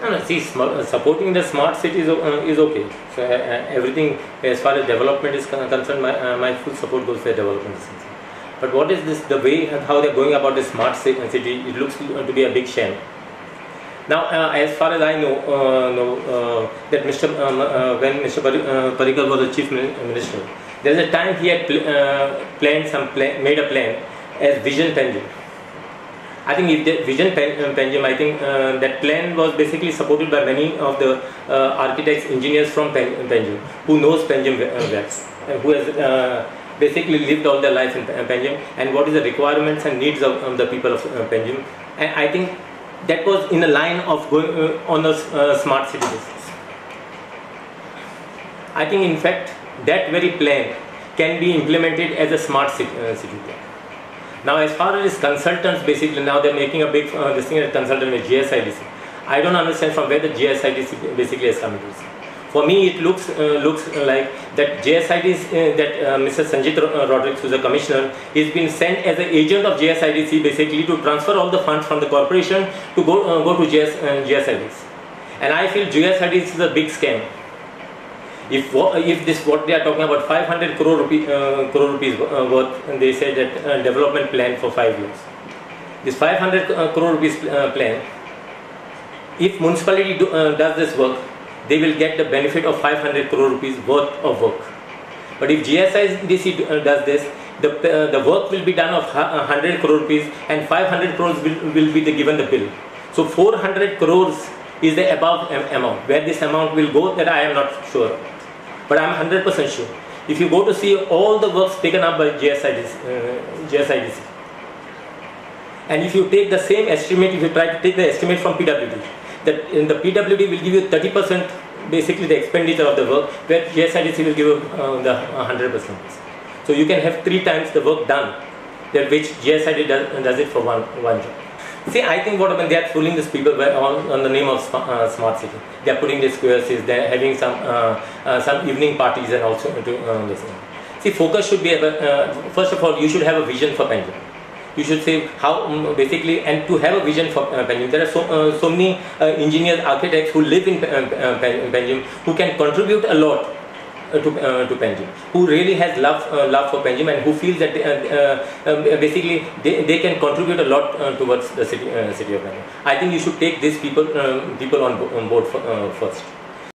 No, no, see, supporting the smart city is okay. So everything as far as development is concerned, my full support goes for development. But what is this, the way and how they are going about the smart city, it looks to be a big shame. Now, as far as I know, that when Mr. Parrikar was the chief minister, there is a time he had made a plan as Vision Panjim. I think if the Vision Panjim, I think that plan was basically supported by many of the architects, engineers from Panjim, who knows Panjim well, and who has basically lived all their life in Panjim, and what is the requirements and needs of the people of Panjim. And I think that was in a line of going on a smart city basis. I think in fact that very plan can be implemented as a smart city plan. Now, as far as consultants, basically now they're making a big this thing as consultant with GSIDC. I don't understand from where the GSIDC basically has come to this. For me, it looks like that GSIDC, that Mr. Sanjit Rodriguez, who is a commissioner, is being sent as an agent of GSIDC basically to transfer all the funds from the corporation to go to GSIDC. And I feel GSIDC is a big scam. If this what they are talking about 500 crore rupees worth, and they say that development plan for 5 years. This 500 crore rupees plan, if municipality does this work, they will get the benefit of 500 crore rupees worth of work. But if GSIDC does this, the work will be done of 100 crore rupees, and 500 crores will be given the bill. So 400 crores is the above amount. Where this amount will go, that I am not sure. But I am 100% sure. If you go to see all the works taken up by GSIDC, and if you take the same estimate, if you try to take the estimate from PWD, that in the PWD will give you 30% basically the expenditure of the work, where GSIDC will give you the 100%. So you can have 3 times the work done, that which GSIDC does it for one job. See, I think what happened, they are fooling these people on the name of smart city. They are putting these QSs, they are having some evening parties and also this. See, focus should be, first of all, you should have a vision for Panjim. You should say how basically, and to have a vision for Panjim. There are so many engineers, architects who live in Panjim, who can contribute a lot to Panjim, who really has love for Panjim, and who feels that basically they can contribute a lot towards the city of Panjim. I think you should take these people on board first.